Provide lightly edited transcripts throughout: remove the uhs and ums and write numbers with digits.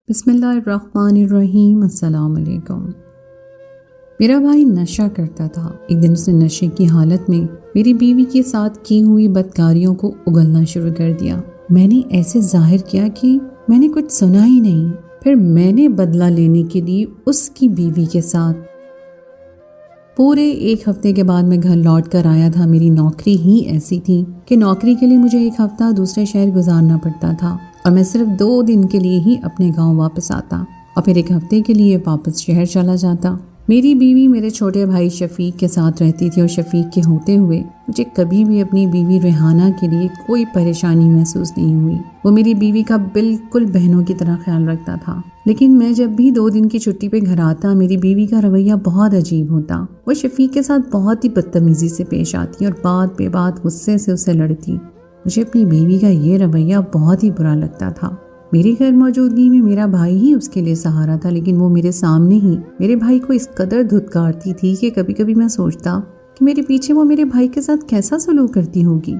بسم اللہ الرحمن الرحیم۔ السلام علیکم۔ میرا بھائی نشہ کرتا تھا۔ ایک دن اس نے نشے کی حالت میں میری بیوی کے ساتھ کی ہوئی بدکاریوں کو اگلنا شروع کر دیا۔ میں نے ایسے ظاہر کیا کہ میں نے کچھ سنا ہی نہیں۔ پھر میں نے بدلہ لینے کے لیے اس کی بیوی کے ساتھ پورے ایک ہفتے کے بعد میں گھر لوٹ کر آیا تھا۔ میری نوکری ہی ایسی تھی کہ نوکری کے لیے مجھے ایک ہفتہ دوسرے شہر گزارنا پڑتا تھا اور میں صرف 2 دن کے لیے ہی اپنے گاؤں واپس آتا اور پھر ایک ہفتے کے لیے واپس شہر چلا جاتا۔ میری بیوی میرے چھوٹے بھائی شفیق کے ساتھ رہتی تھی اور شفیق کے ہوتے ہوئے مجھے کبھی بھی اپنی بیوی ریحانہ کے لیے کوئی پریشانی محسوس نہیں ہوئی۔ وہ میری بیوی کا بالکل بہنوں کی طرح خیال رکھتا تھا، لیکن میں جب بھی 2 دن کی چھٹی پہ گھر آتا میری بیوی کا رویہ بہت عجیب ہوتا۔ وہ شفیق کے ساتھ بہت ہی بدتمیزی سے پیش آتی اور بات بے بات غصے سے اسے لڑتی۔ مجھے اپنی بیوی کا یہ رویہ بہت ہی برا لگتا تھا۔ میری غیر موجودگی میں میرا بھائی ہی اس کے لیے سہارا تھا، لیکن وہ میرے سامنے ہی میرے بھائی کو اس قدر دھتکارتی تھی کہ کبھی کبھی میں سوچتا کہ میرے پیچھے وہ میرے بھائی کے ساتھ کیسا سلوک کرتی ہوگی۔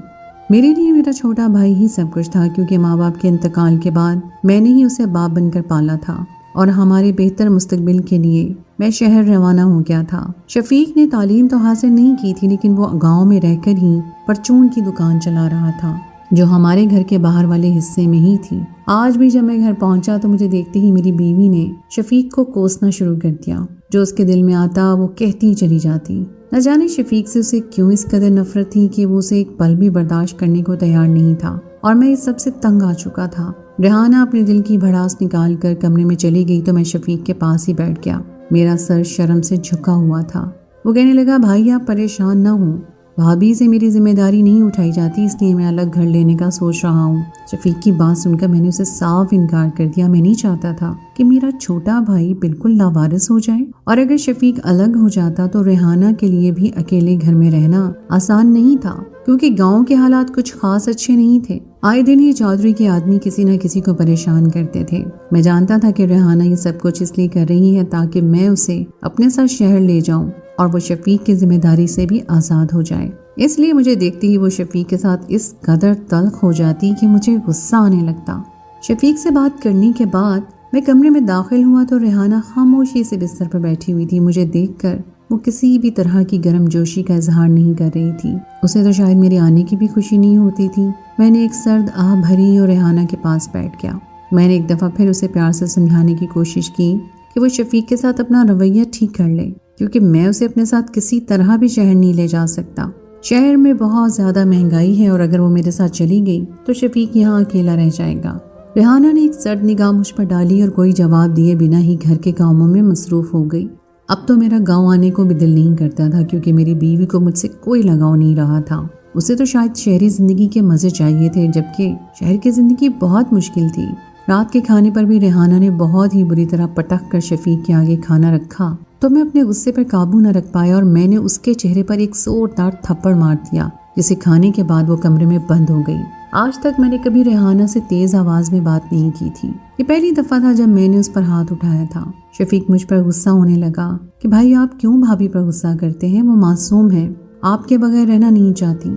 میرے لیے میرا چھوٹا بھائی ہی سب کچھ تھا، کیونکہ ماں باپ کے انتقال کے بعد میں نے ہی اسے باپ بن کر پالا تھا اور ہمارے بہتر مستقبل کے لیے میں شہر روانہ ہو گیا تھا۔ شفیق نے تعلیم تو حاصل نہیں کی تھی، لیکن وہ گاؤں میں رہ کر ہی پرچون کی دکان چلا رہا تھا جو ہمارے گھر کے باہر والے حصے میں ہی تھی۔ آج بھی جب میں گھر پہنچا تو مجھے دیکھتے ہی میری بیوی نے شفیق کو کوسنا شروع کر دیا۔ جو اس کے دل میں آتا وہ کہتی چلی جاتی۔ نہ جانے شفیق سے اسے کیوں اس قدر نفرت تھی کہ وہ اسے ایک پل بھی برداشت کرنے کو تیار نہیں تھا، اور میں اس سب سے تنگ آ چکا تھا۔ ریحانہ اپنے دل کی بھڑاس نکال کر کمرے میں چلی گئی تو میں شفیق کے پاس ہی بیٹھ گیا۔ میرا سر شرم سے جھکا ہوا تھا۔ وہ کہنے لگا، بھائی آپ پریشان نہ ہوں، بھابھی سے میری ذمہ داری نہیں اٹھائی جاتی، اس لیے میں الگ گھر لینے کا سوچ رہا ہوں۔ شفیق کی بات سن کر میں نے اسے صاف انکار کر دیا۔ میں نہیں چاہتا تھا کہ میرا چھوٹا بھائی بالکل لاوارث ہو جائے، اور اگر شفیق الگ ہو جاتا تو ریحانہ کے لیے بھی اکیلے گھر میں رہنا آسان نہیں تھا، کیونکہ گاؤں کے حالات کچھ خاص اچھے نہیں تھے۔ آئے دن یہ چودھری کے آدمی کسی نہ کسی کو پریشان کرتے تھے۔ میں جانتا تھا کہ ریحانہ یہ سب کچھ اس لیے کر رہی ہے تاکہ میں اسے اپنے ساتھ شہر لے جاؤں اور وہ شفیق کی ذمہ داری سے بھی آزاد ہو جائے۔ اس لیے مجھے دیکھتے ہی وہ شفیق کے ساتھ اس قدر تلخ ہو جاتی کہ مجھے غصہ آنے لگتا۔ شفیق سے بات کرنے کے بعد میں کمرے میں داخل ہوا تو ریحانہ خاموشی سے بستر پر بیٹھی ہوئی تھی۔ مجھے دیکھ کر وہ کسی بھی طرح کی گرم جوشی کا اظہار نہیں کر رہی تھی۔ اسے تو شاید میرے آنے کی بھی خوشی نہیں ہوتی تھی۔ میں نے ایک سرد آہ بھری اور ریحانہ کے پاس بیٹھ گیا۔ میں نے ایک دفعہ پھر اسے پیار سے سمجھانے کی کوشش کی کہ وہ شفیق کے ساتھ اپنا رویہ ٹھیک کر لے، کیونکہ میں اسے اپنے ساتھ کسی طرح بھی شہر نہیں لے جا سکتا۔ شہر میں بہت زیادہ مہنگائی ہے اور اگر وہ میرے ساتھ چلی گئی تو شفیق یہاں اکیلا رہ جائے گا۔ ریحانہ نے ایک سرد نگاہ مجھ پر ڈالی اور کوئی جواب دیے بنا ہی گھر کے کاموں میں مصروف ہو گئی۔ اب تو میرا گاؤں آنے کو بھی دل نہیں کرتا تھا، کیونکہ میری بیوی کو مجھ سے کوئی لگاؤ نہیں رہا تھا۔ اسے تو شاید شہری زندگی کے مزے چاہیے تھے، جبکہ شہر کی زندگی بہت مشکل تھی۔ رات کے کھانے پر بھی ریحانہ نے بہت ہی بری طرح پٹک کر شفیق کے آگے کھانا رکھا تو میں اپنے غصے پر قابو نہ رکھ پایا اور میں نے اس کے چہرے پر ایک زوردار تھپڑ مار دیا، جسے کھانے کے بعد وہ کمرے میں بند ہو گئی۔ آج تک میں نے کبھی ریحانہ سے تیز آواز میں بات نہیں کی تھی۔ یہ پہلی دفعہ تھا جب میں نے اس پر ہاتھ اٹھایا تھا۔ شفیق مجھ پر غصہ ہونے لگا کہ بھائی آپ کیوں بھابھی پر غصہ کرتے ہیں، وہ معصوم ہے، آپ کے بغیر رہنا نہیں چاہتی،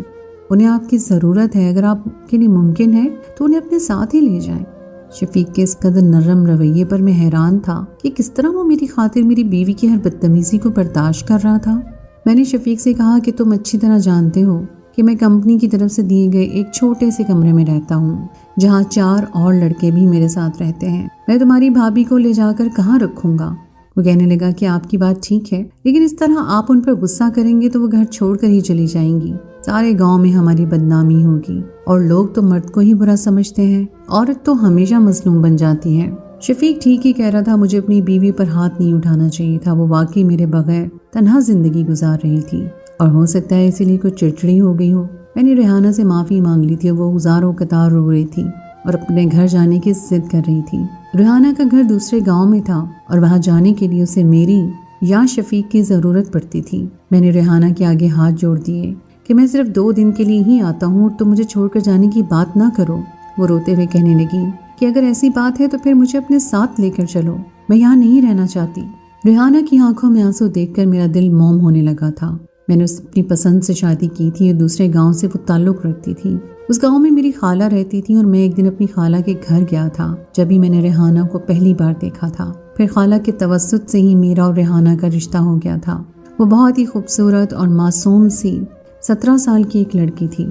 انہیں آپ کی ضرورت ہے، اگر آپ کے لیے ممکن ہے تو انہیں اپنے ساتھ ہی لے جائیں۔ شفیق کے اس قدر نرم رویے پر میں حیران تھا کہ کس طرح وہ میری خاطر میری بیوی کی ہر بدتمیزی کو برداشت کر رہا تھا۔ میں نے شفیق سے کہا کہ تم اچھی طرح جانتے ہو کہ میں کمپنی کی طرف سے دیے گئے ایک چھوٹے سے کمرے میں رہتا ہوں، جہاں 4 اور لڑکے بھی میرے ساتھ رہتے ہیں۔ میں تمہاری بھابھی کو لے جا کر کہاں رکھوں گا؟ وہ کہنے لگا کہ آپ کی بات ٹھیک ہے، لیکن اس طرح آپ ان پر غصہ کریں گے تو وہ گھر چھوڑ کر ہی چلی جائیں گی، سارے گاؤں میں ہماری بدنامی ہوگی، اور لوگ تو مرد کو ہی برا سمجھتے ہیں، عورت تو ہمیشہ مظلوم بن جاتی ہے۔ شفیق ٹھیک ہی کہہ رہا تھا، مجھے اپنی بیوی پر ہاتھ نہیں اٹھانا چاہیے تھا۔ وہ واقعی میرے بغیر تنہا زندگی گزار رہی تھی، اور ہو سکتا ہے اسی لیے کچھ چڑچڑی ہو گئی ہو۔ میں نے ریحانہ سے معافی مانگ لی تھی اور وہ ہزار و قطار رو رہی تھی اور اپنے گھر جانے کی ضد کر رہی تھی۔ ریحانہ کا گھر دوسرے گاؤں میں تھا اور وہاں جانے کے لیے اسے میری یا شفیق کی ضرورت پڑتی تھی۔ میں نے ریحانہ کے آگے ہاتھ جوڑ دیے کہ میں صرف 2 دن کے لیے ہی آتا ہوں اور تم مجھے چھوڑ کر جانے کی بات نہ کرو۔ وہ روتے ہوئے کہنے لگی کہ اگر ایسی بات ہے تو پھر مجھے اپنے ساتھ لے کر چلو، میں یہاں نہیں رہنا چاہتی۔ ریحانہ کی آنکھوں میں آنسو دیکھ کر میرا دل موم ہونے لگا تھا۔ میں نے اپنی پسند سے شادی کی تھی اور دوسرے گاؤں سے وہ تعلق رکھتی تھی۔ اس گاؤں میں میری خالہ رہتی تھی اور میں ایک دن اپنی خالہ کے گھر گیا تھا جب ہی میں نے ریحانہ کو پہلی بار دیکھا تھا۔ پھر خالہ کے توسط سے ہی میرا اور ریحانہ کا رشتہ ہو گیا تھا۔ وہ بہت ہی خوبصورت اور معصوم سی 17 سال کی ایک لڑکی تھی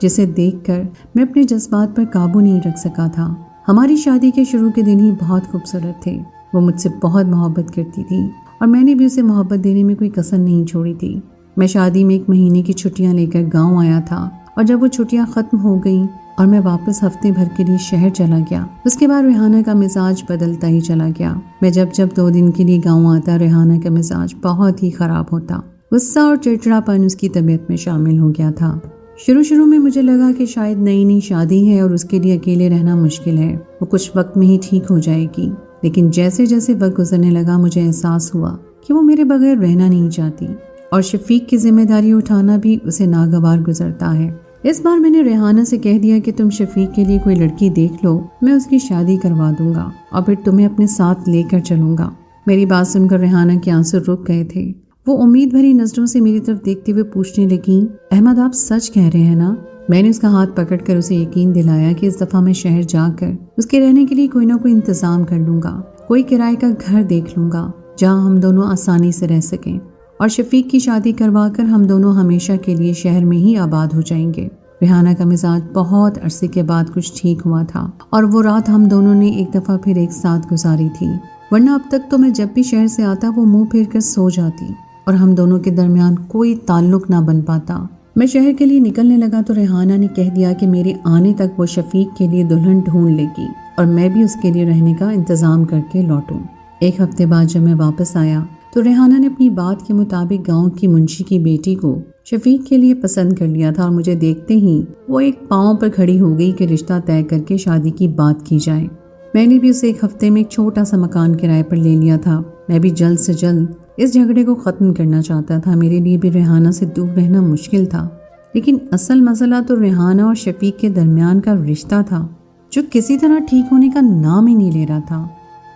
جسے دیکھ کر میں اپنے جذبات پر قابو نہیں رکھ سکا تھا۔ ہماری شادی کے شروع کے دن ہی بہت خوبصورت تھے۔ وہ مجھ سے بہت محبت کرتی تھی اور میں نے بھی اسے محبت دینے میں کوئی کسر نہیں چھوڑی تھی۔ میں شادی میں 1 مہینے کی چھٹیاں لے کر گاؤں آیا تھا اور جب وہ چھٹیاں ختم ہو گئیں اور میں واپس ہفتے بھر کے لیے شہر چلا گیا، اس کے بعد ریحانہ کا مزاج بدلتا ہی چلا گیا۔ میں جب 2 دن کے لیے گاؤں آتا، ریحانہ کا مزاج بہت ہی خراب ہوتا۔ غصہ اور چڑچڑاپن اس کی طبیعت میں شامل ہو گیا تھا۔ شروع میں مجھے لگا کہ شاید نئی شادی ہے اور اس کے لیے اکیلے رہنا مشکل ہے، وہ کچھ وقت میں ہی ٹھیک ہو جائے گی۔ لیکن جیسے جیسے وقت گزرنے لگا مجھے احساس ہوا کہ وہ میرے بغیر رہنا نہیں چاہتی اور شفیق کی ذمہ داری اٹھانا بھی اسے ناگوار گزرتا ہے۔ اس بار میں نے ریحانہ سے کہہ دیا کہ تم شفیق کے لیے کوئی لڑکی دیکھ لو، میں اس کی شادی کروا دوں گا اور پھر تمہیں اپنے ساتھ لے کر چلوں گا۔ میری بات سن کر ریحانہ کے آنسو رک گئے تھے۔ وہ امید بھری نظروں سے میری طرف دیکھتے ہوئے پوچھنے لگیں، احمد آپ سچ کہہ رہے ہیں نا؟ میں نے اس کا ہاتھ پکڑ کر اسے یقین دلایا کہ اس دفعہ میں شہر جا کر اس کے رہنے کے لیے کوئی نہ کوئی انتظام کر لوں گا، کوئی کرائے کا گھر دیکھ لوں گا جہاں ہم دونوں آسانی سے رہ سکیں، اور شفیق کی شادی کروا کر ہم دونوں ہمیشہ کے لیے شہر میں ہی آباد ہو جائیں گے۔ ریحانہ کا مزاج بہت عرصے کے بعد کچھ ٹھیک ہوا تھا اور وہ رات ہم دونوں نے ایک دفعہ پھر ایک ساتھ گزاری تھی، ورنہ اب تک تو میں جب بھی شہر سے آتا وہ منہ پھیر کر سو جاتی اور ہم دونوں کے درمیان کوئی تعلق نہ بن پاتا۔ میں شہر کے لیے نکلنے لگا تو ریحانہ نے کہہ دیا کہ میرے آنے تک وہ شفیق کے لیے دلہن ڈھونڈ لے گی اور میں بھی اس کے لیے رہنے کا انتظام کر کے لوٹوں۔ 1 ہفتے بعد جب میں واپس آیا تو ریحانہ نے اپنی بات کے مطابق گاؤں کی منشی کی بیٹی کو شفیق کے لیے پسند کر لیا تھا اور مجھے دیکھتے ہی وہ ایک پاؤں پر کھڑی ہو گئی کہ رشتہ طے کر کے شادی کی بات کی جائے۔ میں نے بھی اسے 1 ہفتے میں ایک چھوٹا سا مکان کرائے پر لے لیا تھا۔ میں بھی جلد سے جلد اس جھگڑے کو ختم کرنا چاہتا تھا۔ میرے لیے بھی ریحانہ سے دور رہنا مشکل تھا، لیکن اصل مسئلہ تو ریحانہ اور شفیق کے درمیان کا رشتہ تھا جو کسی طرح ٹھیک ہونے کا نام ہی نہیں لے رہا تھا۔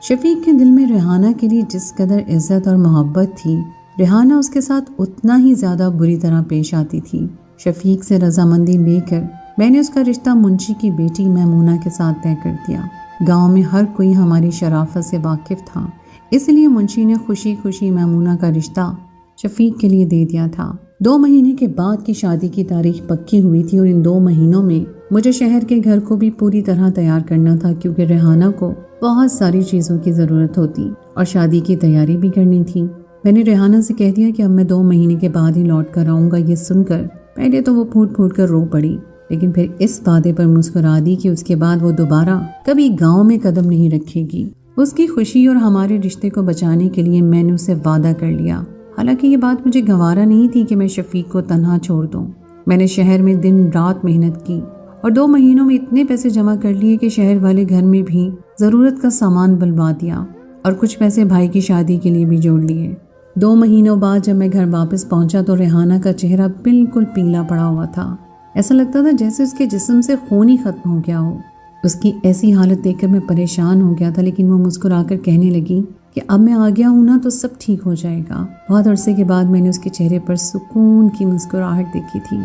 شفیق کے دل میں ریحانہ کے لیے جس قدر عزت اور محبت تھی، ریحانہ اس کے ساتھ اتنا ہی زیادہ بری طرح پیش آتی تھی۔ شفیق سے رضامندی لے کر میں نے اس کا رشتہ منشی کی بیٹی میمونہ کے ساتھ طے کر دیا۔ گاؤں میں ہر کوئی ہماری شرافت سے واقف تھا، اس لیے منشی نے خوشی خوشی میمونہ کا رشتہ شفیق کے لیے دے دیا تھا۔ 2 مہینے کے بعد کی شادی کی تاریخ پکی ہوئی تھی اور ان 2 مہینوں میں مجھے شہر کے گھر کو بھی پوری طرح تیار کرنا تھا، کیونکہ ریحانہ کو بہت ساری چیزوں کی ضرورت ہوتی اور شادی کی تیاری بھی کرنی تھی۔ میں نے ریحانہ سے کہہ دیا کہ اب میں 2 مہینے کے بعد ہی لوٹ کر آؤں گا۔ یہ سن کر پہلے تو وہ پھوٹ پھوٹ کر رو پڑی، لیکن پھر اس وعدے پر مسکرا دی کہ اس کے بعد وہ دوبارہ کبھی گاؤں میں قدم نہیں رکھے گی۔ اس کی خوشی اور ہمارے رشتے کو بچانے کے لیے میں نے اسے وعدہ کر لیا۔ حالانکہ یہ بات مجھے گوارا نہیں تھی کہ میں شفیق کو تنہا چھوڑ دوں۔ میں نے شہر میں دن رات محنت کی اور 2 مہینوں میں اتنے پیسے جمع کر لیے کہ شہر والے گھر میں بھی ضرورت کا سامان بلوا دیا اور کچھ پیسے بھائی کی شادی کے لیے بھی جوڑ لیے۔ 2 مہینوں بعد جب میں گھر واپس پہنچا تو ریحانہ کا چہرہ بالکل پیلا پڑا ہوا تھا۔ ایسا لگتا تھا جیسے اس کے جسم سے خون ہی ختم ہو گیا ہو۔ اس کی ایسی حالت دیکھ کر میں پریشان ہو گیا تھا، لیکن وہ مسکرا کر کہنے لگی کہ اب میں آ گیا ہوں نا تو سب ٹھیک ہو جائے گا۔ بہت عرصے کے بعد میں نے اس کے چہرے پر سکون کی مسکراہٹ دیکھی تھی،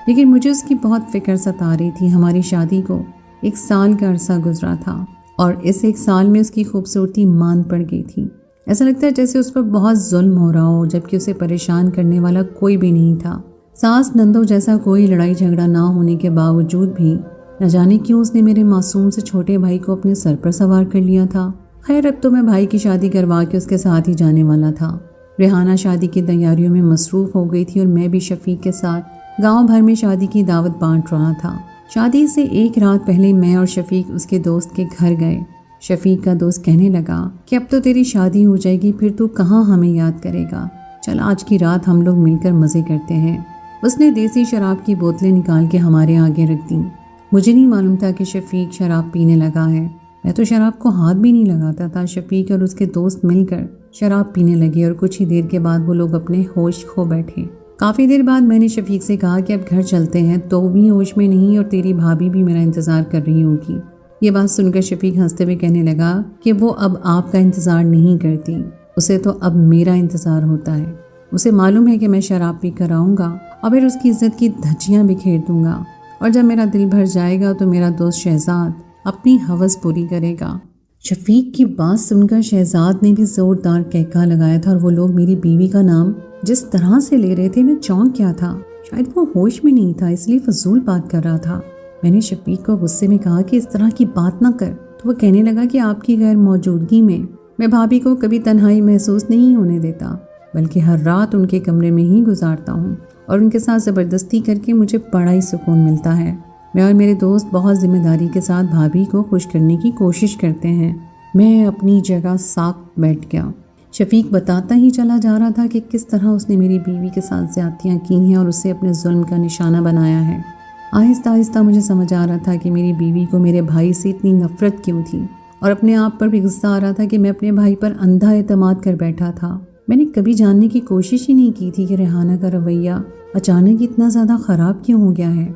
لیکن مجھے اس کی بہت فکر ستا رہی تھی۔ ہماری شادی کو 1 سال کا عرصہ گزرا تھا اور اس 1 سال میں اس کی خوبصورتی مان پڑ گئی تھی۔ ایسا لگتا ہے جیسے اس پر بہت ظلم ہو رہا ہو، جبکہ اسے پریشان کرنے والا کوئی بھی نہیں تھا۔ ساس نندو جیسا کوئی لڑائی جھگڑا نہ ہونے کے باوجود بھی نہ جانے کیوں اس نے میرے معصوم سے چھوٹے بھائی کو اپنے سر پر سوار کر لیا تھا۔ خیر اب تو میں بھائی کی شادی کروا کے اس کے ساتھ ہی جانے والا تھا۔ ریحانہ شادی کی تیاریوں میں مصروف ہو گئی تھی اور میں بھی شفیق کے ساتھ گاؤں بھر میں شادی کی دعوت بانٹ رہا تھا۔ شادی سے 1 رات پہلے میں اور شفیق اس کے دوست کے گھر گئے۔ شفیق کا دوست کہنے لگا کہ اب تو تیری شادی ہو جائے گی، پھر تو کہاں ہمیں یاد کرے گا، چل آج کی رات ہم لوگ مل کر مزے کرتے ہیں۔ اس نے دیسی شراب کی بوتلیں نکال کے ہمارے آگے رکھ دیں۔ مجھے نہیں معلوم تھا کہ شفیق شراب پینے لگا ہے، میں تو شراب کو ہاتھ بھی نہیں لگاتا تھا۔ شفیق اور اس کے دوست مل کر شراب پینے لگے اور کچھ ہی دیر کے بعد وہ لوگ اپنے ہوش کھو بیٹھے۔ کافی دیر بعد میں نے شفیق سے کہا کہ اب گھر چلتے ہیں، تو بھی ہوش میں نہیں اور تیری بھابھی بھی میرا انتظار کر رہی ہوگی۔ یہ بات سن کر شفیق ہنستے ہوئے کہنے لگا کہ وہ اب آپ کا انتظار نہیں کرتی، اسے تو اب میرا انتظار ہوتا ہے۔ اسے معلوم ہے کہ میں شراب پی کر آؤں گا اور پھر اس کی عزت کی دھجیاں بکھیر دوں گا، اور جب میرا دل بھر جائے گا تو میرا دوست شہزاد اپنی ہوس پوری کرے گا۔ شفیق کی بات سن کر شہزاد نے بھی زوردار کہکا لگایا تھا، اور وہ لوگ میری بیوی کا نام جس طرح سے لے رہے تھے میں چونک گیا تھا۔ شاید وہ ہوش میں نہیں تھا، اس لیے فضول بات کر رہا تھا۔ میں نے شفیق کو غصے میں کہا کہ اس طرح کی بات نہ کر، تو وہ کہنے لگا کہ آپ کی غیر موجودگی میں بھابھی کو کبھی تنہائی محسوس نہیں ہونے دیتا، بلکہ ہر رات ان کے کمرے میں ہی گزارتا ہوں، اور ان کے ساتھ زبردستی کر کے مجھے بڑا ہی سکون ملتا ہے۔ میں اور میرے دوست بہت ذمہ داری کے ساتھ بھابھی کو خوش کرنے کی کوشش کرتے ہیں۔ میں اپنی جگہ ساکت بیٹھ گیا۔ شفیق بتاتا ہی چلا جا رہا تھا کہ کس طرح اس نے میری بیوی کے ساتھ زیادتیاں کی ہیں اور اسے اپنے ظلم کا نشانہ بنایا ہے۔ آہستہ آہستہ مجھے سمجھ آ رہا تھا کہ میری بیوی کو میرے بھائی سے اتنی نفرت کیوں تھی، اور اپنے آپ پر بھی غصہ آ رہا تھا کہ میں اپنے بھائی پر اندھا اعتماد کر بیٹھا تھا۔ میں نے کبھی جاننے کی کوشش ہی نہیں کی تھی کہ ریحانہ کا رویہ اچانک اتنا زیادہ خراب کیوں ہو گیا ہے۔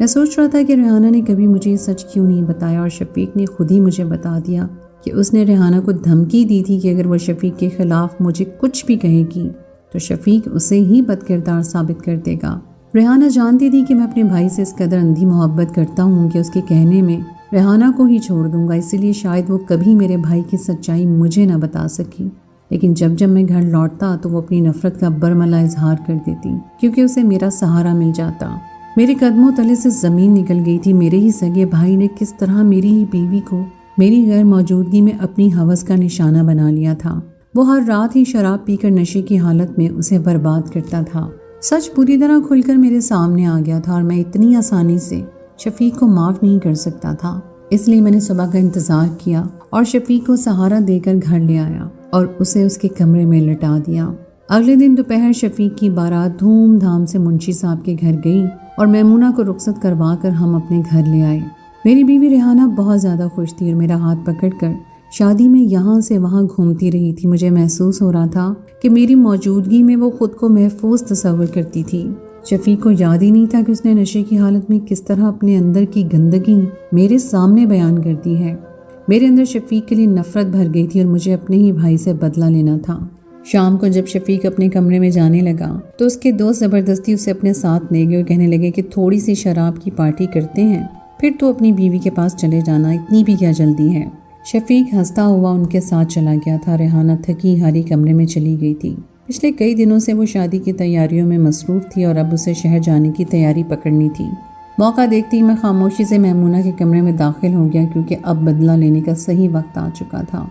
میں سوچ رہا تھا کہ ریحانہ نے کبھی مجھے یہ سچ کیوں نہیں بتایا، اور شفیق نے خود ہی مجھے بتا دیا کہ اس نے ریحانہ کو دھمکی دی تھی کہ اگر وہ شفیق کے خلاف مجھے کچھ بھی کہے گی تو شفیق اسے ہی بد کردار ثابت کر دے گا۔ ریحانہ جانتی تھی کہ میں اپنے بھائی سے اس قدر اندھی محبت کرتا ہوں کہ اس کے کہنے میں ریحانہ کو ہی چھوڑ دوں گا، اسی لیے شاید وہ کبھی میرے بھائی کی سچائی مجھے نہ بتا سکی۔ لیکن جب میں گھر لوٹتا تو وہ اپنی نفرت کا برملا اظہار کر دیتی، کیونکہ اسے میرا سہارا مل جاتا۔ میرے قدموں تلے سے زمین نکل گئی تھی۔ میرے ہی سگے بھائی نے کس طرح میری ہی بیوی کو میری غیر موجودگی میں اپنی ہوس کا نشانہ بنا لیا تھا۔ وہ ہر رات ہی شراب پی کر نشے کی حالت میں اسے برباد کرتا تھا۔ سچ پوری طرح کھل کر میرے سامنے آ گیا تھا، اور میں اتنی آسانی سے شفیق کو معاف نہیں کر سکتا تھا۔ اس لیے میں نے صبح کا انتظار کیا اور شفیق کو سہارا دے کر گھر لے آیا اور اسے اس کے کمرے میں لٹا دیا۔ اگلے دن دوپہر شفیق کی بارات دھوم دھام سے منشی صاحب کے گھر گئی اور میمونہ کو رخصت کروا کر ہم اپنے گھر لے آئے۔ میری بیوی ریحانہ بہت زیادہ خوش تھی اور میرا ہاتھ پکڑ کر شادی میں یہاں سے وہاں گھومتی رہی تھی۔ مجھے محسوس ہو رہا تھا کہ میری موجودگی میں وہ خود کو محفوظ تصور کرتی تھی۔ شفیق کو یاد ہی نہیں تھا کہ اس نے نشے کی حالت میں کس طرح اپنے اندر کی گندگی میرے سامنے بیان کر دی ہے۔ میرے اندر شفیق کے لیے نفرت بھر گئی تھی اور مجھے اپنے ہی بھائی سے بدلہ لینا تھا۔ شام کو جب شفیق اپنے کمرے میں جانے لگا تو اس کے دوست زبردستی اسے اپنے ساتھ لے گئے اور کہنے لگے کہ تھوڑی سی شراب کی پارٹی کرتے ہیں، پھر تو اپنی بیوی کے پاس چلے جانا، اتنی بھی کیا جلدی ہے۔ شفیق ہنستا ہوا ان کے ساتھ چلا گیا تھا۔ ریحانہ تھکی ہاری کمرے میں چلی گئی تھی۔ پچھلے کئی دنوں سے وہ شادی کی تیاریوں میں مصروف تھی اور اب اسے شہر جانے کی تیاری پکڑنی تھی۔ موقع دیکھتے ہی میں خاموشی سے میمونہ کے کمرے میں داخل ہو گیا، کیونکہ اب بدلہ لینے کا صحیح وقت آ چکا تھا۔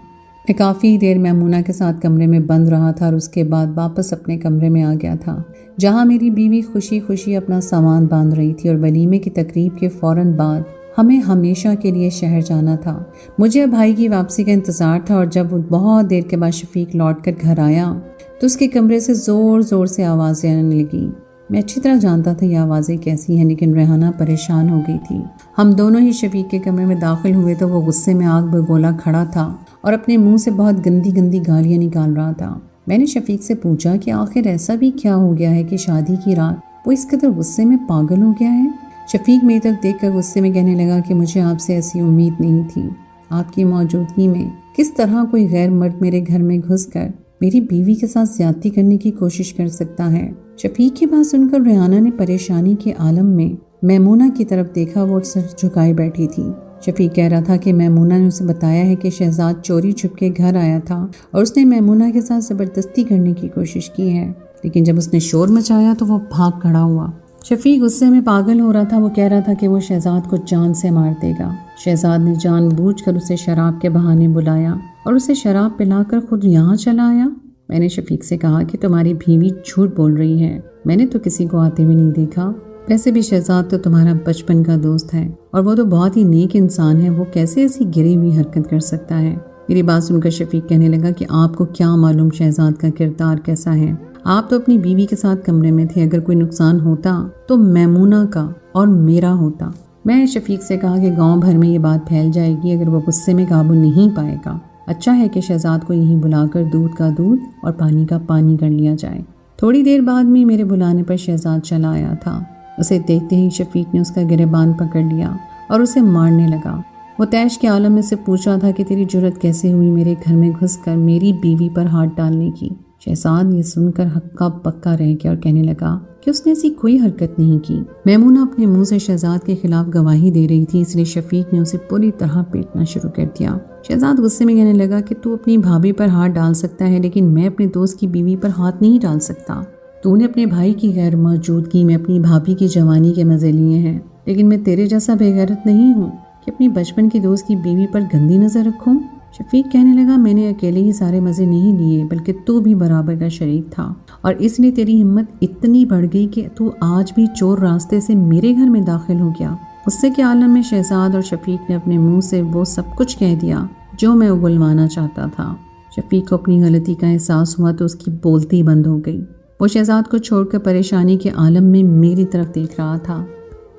میں کافی دیر میمونہ کے ساتھ کمرے میں بند رہا تھا اور اس کے بعد واپس اپنے کمرے میں آ گیا تھا، جہاں میری بیوی خوشی خوشی اپنا سامان باندھ رہی تھی اور ولیمے کی تقریب کے فوراً بعد ہمیں ہمیشہ کے لیے شہر جانا تھا۔ مجھے بھائی کی واپسی کا انتظار تھا، اور جب وہ بہت دیر کے بعد شفیق لوٹ کر گھر آیا تو اس کے کمرے سے زور زور سے آوازیں آنے لگیں۔ میں اچھی طرح جانتا تھا یہ آوازیں کیسی ہیں، لیکن ریحانہ پریشان ہو گئی تھی۔ ہم دونوں ہی شفیق کے کمرے میں داخل ہوئے تو وہ غصے میں آگ بگولا کھڑا تھا اور اپنے منہ سے بہت گندی گندی گالیاں نکال رہا تھا۔ میں نے شفیق سے پوچھا کہ آخر ایسا بھی کیا ہو گیا ہے کہ شادی کی رات وہ اس قدر غصے میں پاگل ہو گیا ہے۔ شفیق میری طرف دیکھ کر غصے میں کہنے لگا کہ مجھے آپ سے ایسی امید نہیں تھی۔ آپ کی موجودگی میں کس طرح کوئی غیر مرد میرے گھر میں گھس کر میری بیوی کے ساتھ زیادتی کرنے کی کوشش کر سکتا ہے۔ شفیق کی بات سن کر ریحانہ نے پریشانی کے عالم میں میمونہ کی طرف دیکھا۔ وہ سر جھکائے بیٹھی تھی۔ شفیق کہہ رہا تھا کہ میمونہ نے اسے بتایا ہے کہ شہزاد چوری چھپ کے گھر آیا تھا اور اس نے میمونہ کے ساتھ زبردستی کرنے کی کوشش کی ہے، لیکن جب اس نے شور مچایا تو وہ بھاگ کھڑا ہوا۔ شفیق غصے میں پاگل ہو رہا تھا۔ وہ کہہ رہا تھا کہ وہ شہزاد کو جان سے مار دے گا۔ شہزاد نے جان بوجھ کر اسے شراب کے بہانے بلایا اور اسے شراب پلا کر خود یہاں چلا آیا۔ میں نے شفیق سے کہا کہ تمہاری بیوی جھوٹ بول رہی ہے، میں نے تو کسی کو آتے ہوئے نہیں دیکھا۔ ویسے بھی شہزاد تو تمہارا بچپن کا دوست ہے اور وہ تو بہت ہی نیک انسان ہے، وہ کیسے ایسی گری ہوئی حرکت کر سکتا ہے۔ میری بات سن کر شفیق کہنے لگا کہ آپ کو کیا معلوم شہزاد کا کردار کیسا ہے، آپ تو اپنی بیوی کے ساتھ کمرے میں تھے، اگر کوئی نقصان ہوتا تو میمونہ کا اور میرا ہوتا۔ میں نے شفیق سے کہا کہ گاؤں بھر میں یہ بات پھیل جائے گی اگر وہ غصے میں قابو نہیں پائے گا۔ اچھا ہے کہ شہزاد کو یہیں بلا کر دودھ کا دودھ اور پانی کا پانی کر لیا جائے۔ تھوڑی دیر بعد میں میرے بلانے پر شہزاد چلا آیا تھا۔ اسے دیکھتے ہی شفیق نے اس کا گریبان پکڑ لیا اور اسے مارنے لگا۔ وہ تیش کے عالم میں سے پوچھ رہا تھا کہ تیری جرت کیسے ہوئی میرے گھر میں گھس کر میری بیوی پر ہاتھ ڈالنے کی۔ شہزاد یہ سن کر ہکا بکا رہ گیا اور کہنے لگا کہ اس نے ایسی کوئی حرکت نہیں کی۔ میمونہ اپنے منہ سے شہزاد کے خلاف گواہی دے رہی تھی، اس لیے شفیق نے اسے پوری طرح پیٹنا شروع کر دیا۔ شہزاد غصے میں کہنے لگا کہ تو اپنی بھابھی پر ہاتھ ڈال سکتا ہے لیکن میں اپنے دوست کی بیوی پر ہاتھ نہیں ڈال سکتا۔ تو نے اپنے بھائی کی غیر موجودگی میں اپنی بھابھی کی جوانی کے مزے لیے ہیں، لیکن میں تیرے جیسا بے غیرت نہیں ہوں کہ اپنی بچپن کی دوست کی بیوی پر گندی نظر رکھوں۔ شفیق کہنے لگا میں نے اکیلے ہی سارے مزے نہیں لیے بلکہ تو بھی برابر کا شریک تھا، اور اس لیے تیری ہمت اتنی بڑھ گئی کہ تو آج بھی چور راستے سے میرے گھر میں داخل ہو گیا۔ غصے کے عالم میں شہزاد اور شفیق نے اپنے منہ سے وہ سب کچھ کہہ دیا جو میں اگلوانا چاہتا تھا۔ شفیق کو اپنی غلطی کا احساس ہوا تو اس کی بولتی بند ہو گئی۔ وہ شہزاد کو چھوڑ کر پریشانی کے عالم میں میری طرف دیکھ رہا تھا۔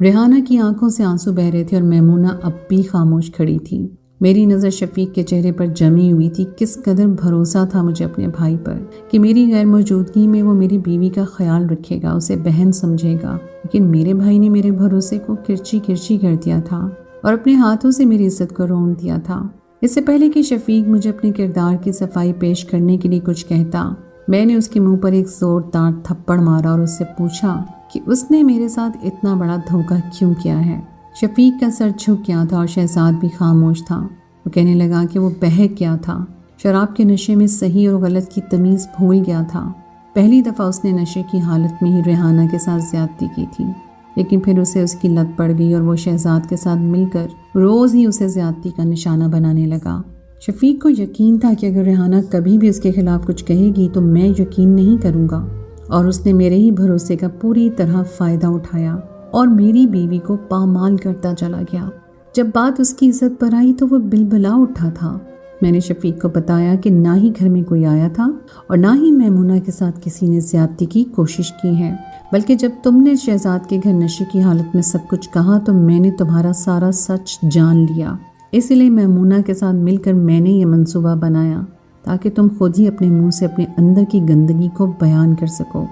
ریحانہ کی آنکھوں سے آنسو بہہ رہے تھے اور میمونہ اب بھی خاموش کھڑی تھی۔ میری نظر شفیق کے چہرے پر جمی ہوئی تھی۔ کس قدر بھروسہ تھا مجھے اپنے بھائی پر کہ میری غیر موجودگی میں وہ میری بیوی کا خیال رکھے گا، اسے بہن سمجھے گا، لیکن میرے بھائی نے میرے بھروسے کو کرچی کرچی کر دیا تھا اور اپنے ہاتھوں سے میری عزت کو رونق دیا تھا۔ اس سے پہلے کہ شفیق مجھے اپنے کردار کی صفائی پیش کرنے کے لیے کچھ کہتا، میں نے اس کے منہ پر ایک زوردار تھپڑ مارا اور اس سے پوچھا کہ اس نے میرے ساتھ اتنا بڑا دھوکہ کیوں کیا ہے۔ شفیق کا سر جھک گیا تھا اور شہزاد بھی خاموش تھا۔ وہ کہنے لگا کہ وہ بہک گیا تھا، شراب کے نشے میں صحیح اور غلط کی تمیز بھول گیا تھا۔ پہلی دفعہ اس نے نشے کی حالت میں ہی ریحانہ کے ساتھ زیادتی کی تھی، لیکن پھر اسے اس کی لت پڑ گئی اور وہ شہزاد کے ساتھ مل کر روز ہی اسے زیادتی کا نشانہ بنانے لگا۔ شفیق کو یقین تھا کہ اگر ریحانہ کبھی بھی اس کے خلاف کچھ کہے گی تو میں یقین نہیں کروں گا، اور اس نے میرے ہی بھروسے کا پوری طرح فائدہ اٹھایا اور میری بیوی کو پامال کرتا چلا گیا۔ جب بات اس کی عزت پر آئی تو وہ بلبلا اٹھا تھا۔ میں نے شفیق کو بتایا کہ نہ ہی گھر میں کوئی آیا تھا اور نہ ہی میمونہ کے ساتھ کسی نے زیادتی کی کوشش کی ہے، بلکہ جب تم نے شہزاد کے گھر نشے کی حالت میں سب کچھ کہا تو میں نے تمہارا سارا سچ جان لیا۔ اس لیے میمونہ کے ساتھ مل کر میں نے یہ منصوبہ بنایا تاکہ تم خود ہی اپنے منہ سے اپنے اندر کی گندگی کو بیان کر سکو۔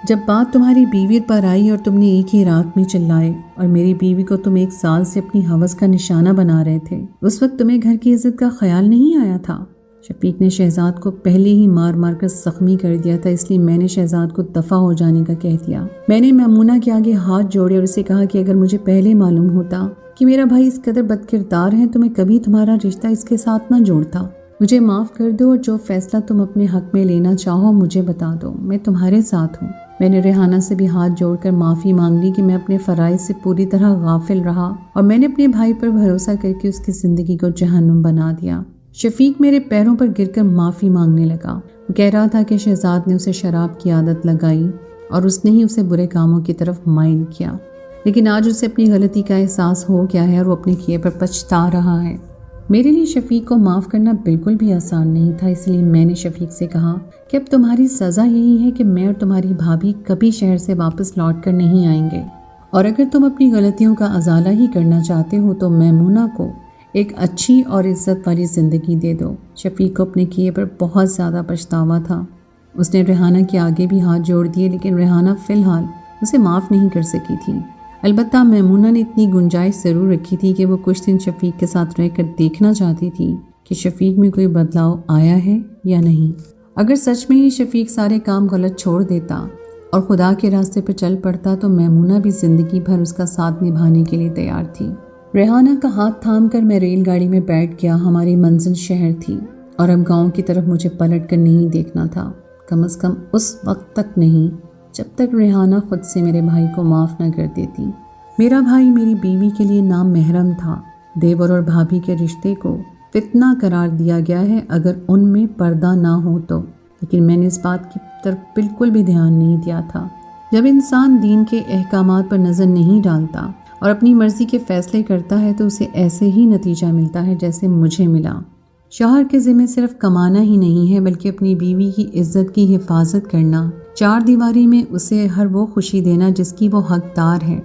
جب بات تمہاری بیوی پر آئی اور تم نے ایک ہی رات میں چلائے اور میری بیوی کو تم 1 سال سے اپنی ہوس کا نشانہ بنا رہے تھے، اس وقت تمہیں گھر کی عزت کا خیال نہیں آیا تھا۔ شفیق نے شہزاد کو پہلے ہی مار مار کر زخمی کر دیا تھا، اس لیے میں نے شہزاد کو دفع ہو جانے کا کہہ دیا۔ میں نے میمونہ کے آگے ہاتھ جوڑے اور اسے کہا کہ اگر مجھے پہلے معلوم ہوتا کہ میرا بھائی اس قدر بد کردار ہے تو میں کبھی تمہارا رشتہ اس کے ساتھ نہ جوڑتا۔ مجھے معاف کر دو اور جو فیصلہ تم اپنے حق میں لینا چاہو مجھے بتا دو، میں تمہارے ساتھ ہوں۔ میں نے ریحانہ سے بھی ہاتھ جوڑ کر معافی مانگ لی کہ میں اپنے فرائض سے پوری طرح غافل رہا اور میں نے اپنے بھائی پر بھروسہ کر کے اس کی زندگی کو جہنم بنا دیا۔ شفیق میرے پیروں پر گر کر معافی مانگنے لگا۔ وہ کہہ رہا تھا کہ شہزاد نے اسے شراب کی عادت لگائی اور اس نے ہی اسے برے کاموں کی طرف مائل کیا، لیکن آج اسے اپنی غلطی کا احساس ہو گیا ہے اور وہ اپنے کیے پر پچھتا رہا ہے۔ میرے لیے شفیق کو معاف کرنا بالکل بھی آسان نہیں تھا، اس لیے میں نے شفیق سے کہا کہ اب تمہاری سزا یہی ہے کہ میں اور تمہاری بھابھی کبھی شہر سے واپس لوٹ کر نہیں آئیں گے، اور اگر تم اپنی غلطیوں کا ازالہ ہی کرنا چاہتے ہو تو میمونہ کو ایک اچھی اور عزت والی زندگی دے دو۔ شفیق کو اپنے کیے پر بہت زیادہ پچھتاوا تھا۔ اس نے ریحانہ کے آگے بھی ہاتھ جوڑ دیے، لیکن ریحانہ فی الحال اسے معاف نہیں کر سکی تھی۔ البتہ میمونہ نے اتنی گنجائش ضرور رکھی تھی کہ وہ کچھ دن شفیق کے ساتھ رہ کر دیکھنا چاہتی تھی کہ شفیق میں کوئی بدلاؤ آیا ہے یا نہیں۔ اگر سچ میں ہی شفیق سارے کام غلط چھوڑ دیتا اور خدا کے راستے پر چل پڑتا تو میمونہ بھی زندگی بھر اس کا ساتھ نبھانے کے لیے تیار تھی۔ ریحانہ کا ہاتھ تھام کر میں ریل گاڑی میں بیٹھ گیا۔ ہماری منزل شہر تھی اور اب گاؤں کی طرف مجھے پلٹ کر نہیں دیکھنا تھا، کم از کم اس وقت تک نہیں جب تک ریحانہ خود سے میرے بھائی کو معاف نہ کر دیتی۔ میرا بھائی میری بیوی کے لیے نام محرم تھا۔ دیور اور بھابھی کے رشتے کو فتنہ قرار دیا گیا ہے اگر ان میں پردہ نہ ہو تو، لیکن میں نے اس بات کی طرف بالکل بھی دھیان نہیں دیا تھا۔ جب انسان دین کے احکامات پر نظر نہیں ڈالتا اور اپنی مرضی کے فیصلے کرتا ہے تو اسے ایسے ہی نتیجہ ملتا ہے جیسے مجھے ملا۔ شوہر کے ذمہ صرف کمانا ہی نہیں ہے بلکہ اپنی بیوی کی عزت کی حفاظت کرنا، 4 دیواری میں اسے ہر وہ خوشی دینا جس کی وہ حقدار ہے،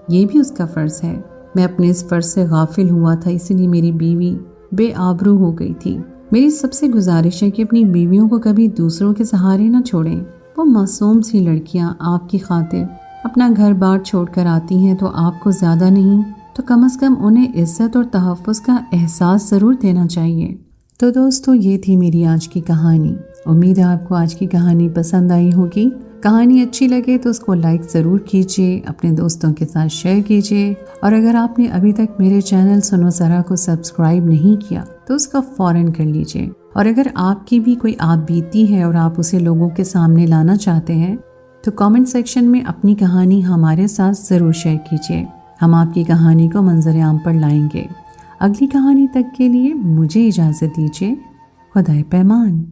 یہ بھی اس کا فرض ہے۔ میں اپنے اس فرض سے غافل ہوا تھا، اسی لیے میری بیوی بے آبرو ہو گئی تھی۔ میری سب سے گزارش ہے کہ اپنی بیویوں کو کبھی دوسروں کے سہارے نہ چھوڑیں۔ وہ معصوم سی لڑکیاں آپ کی خاطر اپنا گھر بار چھوڑ کر آتی ہیں تو آپ کو زیادہ نہیں تو کم از کم انہیں عزت اور تحفظ کا احساس ضرور دینا چاہیے۔ تو دوستو، یہ تھی میری آج کی کہانی، امید ہے آپ کو آج کی کہانی پسند آئی ہوگی۔ کہانی اچھی لگے تو اس کو لائک ضرور کیجیے، اپنے دوستوں کے ساتھ شیئر کیجیے، اور اگر آپ نے ابھی تک میرے چینل سنو ذرا کو سبسکرائب نہیں کیا تو اس کا فوراً کر لیجیے۔ اور اگر آپ کی بھی کوئی آپ بیتی ہے اور آپ اسے لوگوں کے سامنے لانا چاہتے ہیں تو کامنٹ سیکشن میں اپنی کہانی ہمارے ساتھ ضرور شیئر کیجیے، ہم آپ کی کہانی کو منظر عام پر لائیں گے۔ اگلی کہانی تک کے لیے مجھے اجازت دیجیے۔ خدائے پیمان۔